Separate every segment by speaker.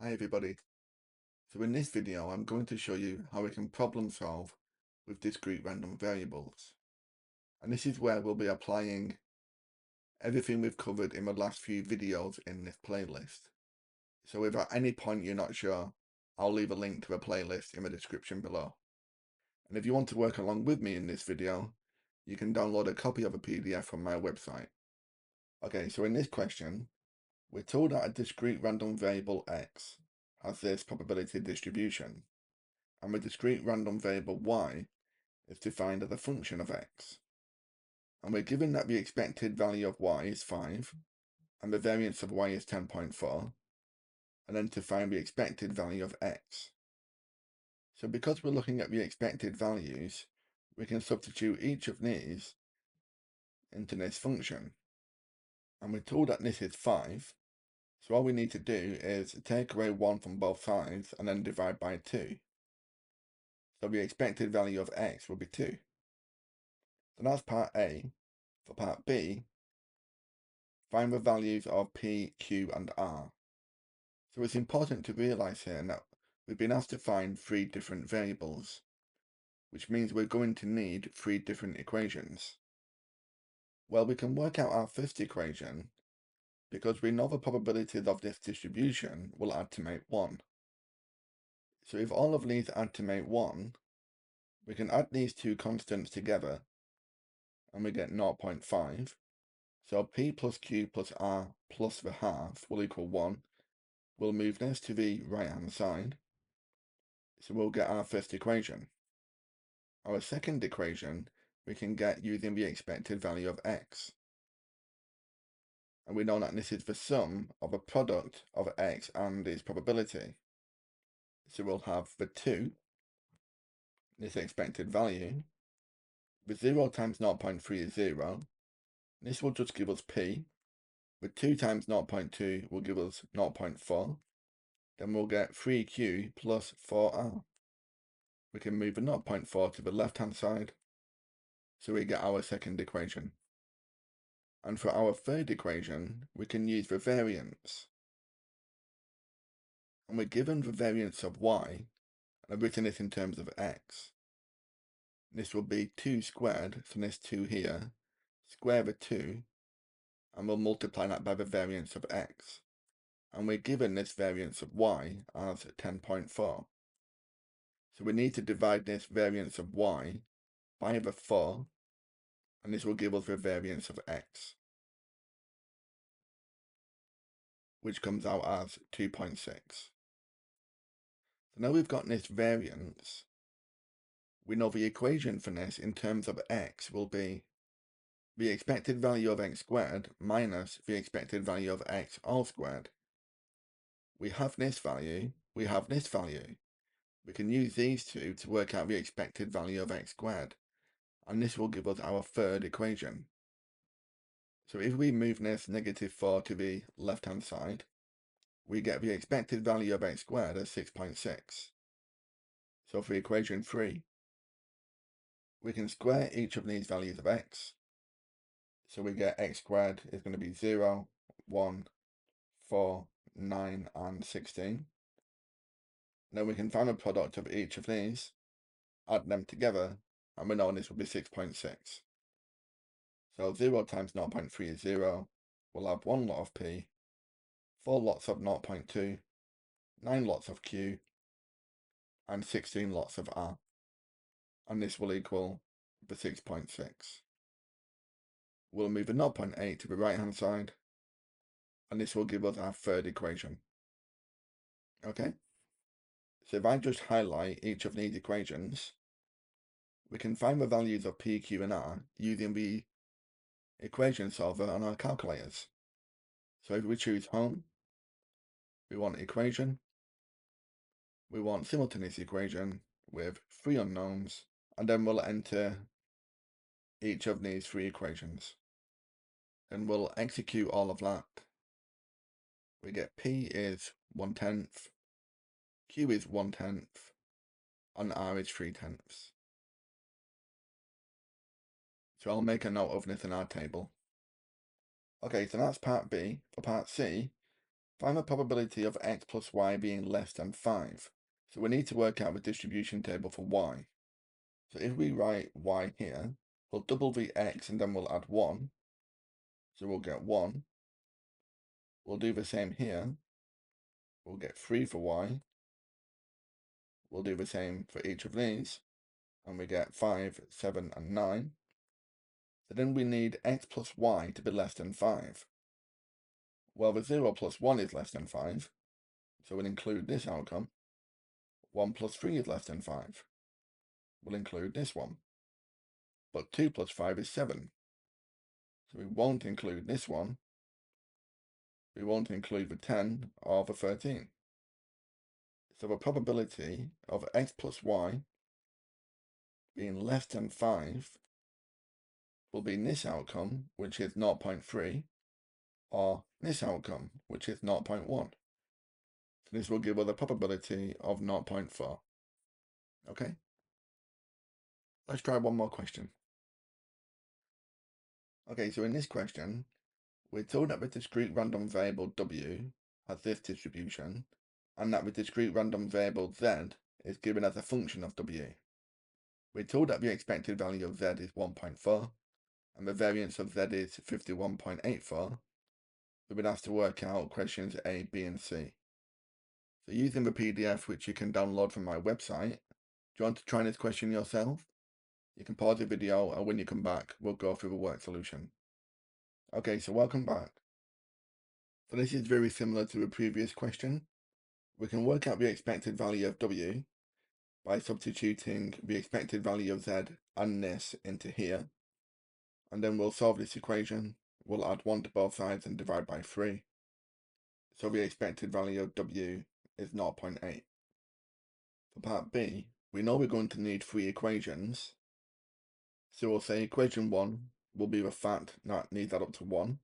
Speaker 1: Hi everybody. So in this video I'm going to show you how we can problem solve with discrete random variables. And this is where we'll be applying everything we've covered in the last few videos in this playlist. So if at any point you're not sure, I'll leave a link to the playlist in the description below. And if you want to work along with me in this video, you can download a copy of a PDF from my website. Okay, so in this question, we're told that a discrete random variable x has this probability distribution, and the discrete random variable y is defined as a function of x. And we're given that the expected value of y is 5, and the variance of y is 10.4, and then to find the expected value of x. So because we're looking at the expected values, we can substitute each of these into this function. And we're told that this is 5, so all we need to do is take away 1 from both sides and then divide by 2. So the expected value of x will be 2. So that's part A. For part B, find the values of P, Q, and R. So it's important to realise here that we've been asked to find 3 different variables, which means we're going to need 3 different equations. Well, we can work out our first equation because we know the probabilities of this distribution will add to make 1. So if all of these add to make 1, we can add these two constants together and we get 0.5. So P plus Q plus R plus the half will equal 1. We'll move this to the right hand side. So we'll get our first equation. Our second equation we can get using the expected value of x. And we know that this is the sum of a product of x and its probability. So we'll have the 2, this expected value. The 0 times 0.3 is 0. This will just give us p. The 2 times 0.2 will give us 0.4. Then we'll get 3q plus 4r. We can move the 0.4 to the left-hand side, so we get our second equation. And for our third equation, we can use the variance. And we're given the variance of y, and I've written it in terms of x. This will be 2 squared, so this 2 here, square the 2, and we'll multiply that by the variance of x. And we're given this variance of y as 10.4. So we need to divide this variance of y by the 4, and this will give us the variance of x, which comes out as 2.6. So now we've got this variance, we know the equation for this in terms of x will be the expected value of x squared minus the expected value of x all squared. We have this value, we have this value. We can use these two to work out the expected value of x squared, and this will give us our third equation. So if we move this -4 to the left-hand side, we get the expected value of x squared as 6.6. So for equation 3, we can square each of these values of x. So we get x squared is going to be 0, 1, 4, 9, and 16. Then we can find a product of each of these, add them together, and we know this will be 6.6. So 0 times 0.3 is 0. We'll have 1 lot of p, 4 lots of 0.2, 9 lots of q, and 16 lots of r. And this will equal the 6.6. We'll move the 0.8 to the right hand side, and this will give us our third equation. Okay? So if I just highlight each of these equations, we can find the values of p, q, and r using the equation solver on our calculators. So if we choose home, we want equation, we want simultaneous equation with 3 unknowns, and then we'll enter each of these 3 equations. And we'll execute all of that. We get p is 1/10, q is 1/10, and r is 3/10. So I'll make a note of this in our table. Okay, so that's part B. For part C, Find the probability of x plus y being less than 5. So we need to work out the distribution table for y. So if we write y here, we'll double the x and then we'll add 1. So we'll get 1. We'll do the same here. We'll get 3 for y. We'll do the same for each of these. And we get 5, 7, and 9. So then we need x plus y to be less than 5. Well, the 0 plus 1 is less than 5. So we'll include this outcome. 1 plus 3 is less than 5. We'll include this one. But 2 plus 5 is 7. So we won't include this one. We won't include the 10 or the 13. So the probability of x plus y being less than 5 will be this outcome, which is 0.3, or this outcome, which is 0.1. So this will give us a probability of 0.4. Okay? Let's try one more question. Okay, so in this question, we're told that the discrete random variable w has this distribution, and that the discrete random variable z is given as a function of w. We're told that the expected value of z is 1.4, and the variance of z is 51.84. We've been asked to work out questions A, B, and C. So using the PDF, which you can download from my website, do you want to try this question yourself? You can pause the video, and when you come back, we'll go through the work solution. Okay, so welcome back. So this is very similar to the previous question. We can work out the expected value of w by substituting the expected value of z and this into here. And then we'll solve this equation. We'll add 1 to both sides and divide by 3. So the expected value of w is 0.8. For part B, we know we're going to need 3 equations. So we'll say equation 1 will be the fact that needs that up to 1.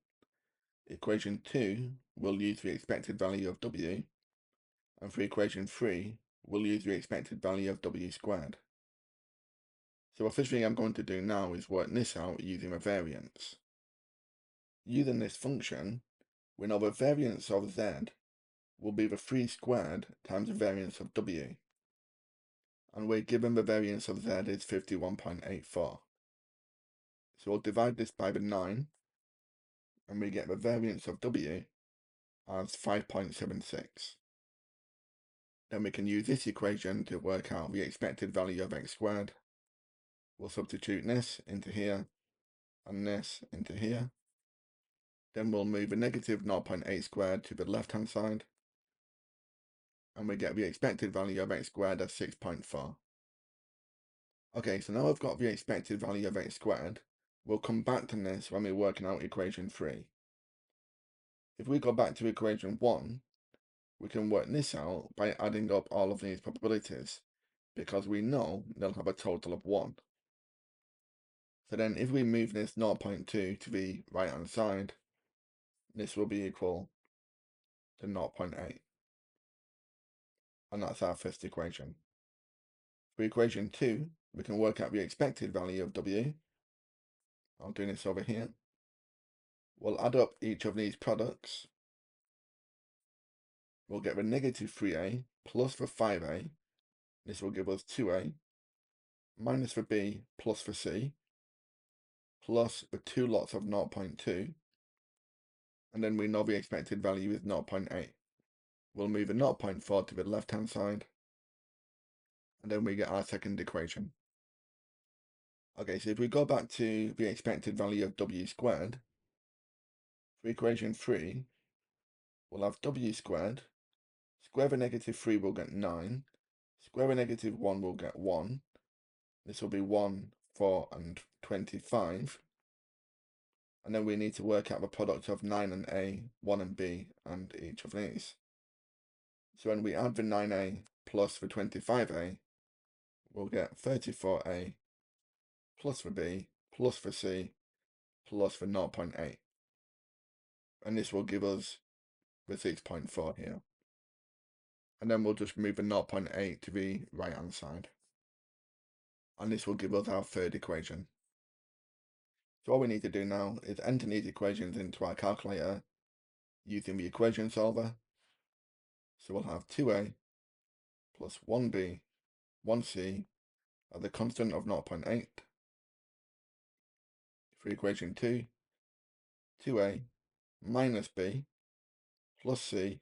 Speaker 1: Equation 2 will use the expected value of w. And for equation 3, we'll use the expected value of w squared. So the first thing I'm going to do now is work this out using a variance. Using this function, we know the variance of z will be the 3 squared times the variance of w. And we're given the variance of z is 51.84. So we'll divide this by the 9, and we get the variance of w as 5.76. Then we can use this equation to work out the expected value of x squared. We'll substitute this into here, and this into here. Then we'll move a negative 0.8 squared to the left-hand side, and we get the expected value of x squared as 6.4. Okay, so now I've got the expected value of x squared. We'll come back to this when we're working out equation 3. If we go back to equation 1, we can work this out by adding up all of these probabilities, because we know they'll have a total of 1. So then if we move this 0.2 to the right-hand side, this will be equal to 0.8. And that's our first equation. For equation 2, we can work out the expected value of w. I'll do this over here. We'll add up each of these products. We'll get the negative 3a plus the 5a. This will give us 2a, minus the b plus the c, plus the 2 lots of 0.2. And then we know the expected value is 0.8. We'll move the 0.4 to the left-hand side, and then we get our second equation. Okay, so if we go back to the expected value of w squared, for equation 3, we'll have w squared. Square the negative 3 will get 9. Square the negative 1 will get 1. This will be 1, 4, and 25. And then we need to work out the product of 9 and a, 1 and b, and each of these. So when we add the 9a plus the 25a, we'll get 34a plus the b plus the c plus the 0.8. And this will give us the 6.4 here. And then we'll just move the 0.8 to the right-hand side. And this will give us our third equation. So all we need to do now is enter these equations into our calculator using the equation solver. So we'll have 2a plus 1b, 1c at the constant of 0.8. For equation 2, 2a minus b plus c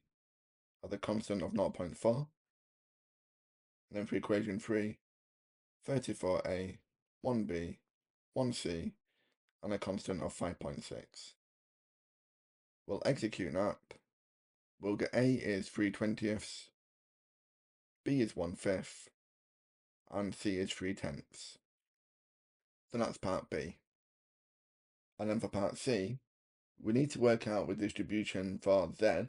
Speaker 1: at the constant of 0.4. And then for equation 3, 34a, 1b, 1c, and a constant of 5.6. We'll execute that. We'll get a is 3/20, b is 1/5, and c is 3/10. So that's part B. And then for part C, we need to work out the distribution for z.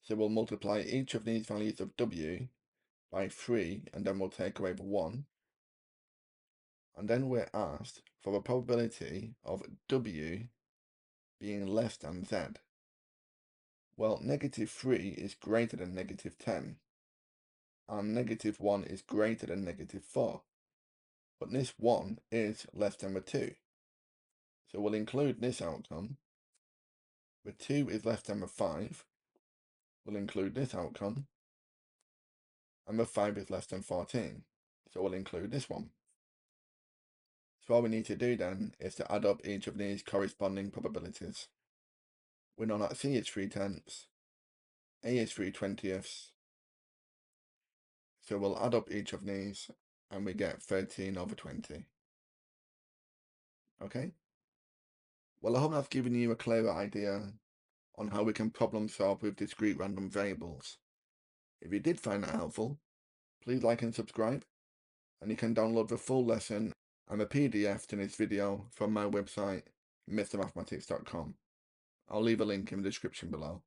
Speaker 1: So we'll multiply each of these values of w by 3, and then we'll take away the 1. And then we're asked for a probability of w being less than z. Well, -3 is greater than -10, and -1 is greater than -4. But this 1 is less than the 2. So we'll include this outcome. The 2 is less than the 5. We'll include this outcome. And the 5 is less than 14. So we'll include this one. So all we need to do then is to add up each of these corresponding probabilities. We know that C is 3/10, A is 3/20. So we'll add up each of these and we get 13/20. Okay? Well, I hope that's given you a clearer idea on how we can problem solve with discrete random variables. If you did find that helpful, please like and subscribe, and you can download the full lesson and the PDF to this video from my website, mrmathematics.com. I'll leave a link in the description below.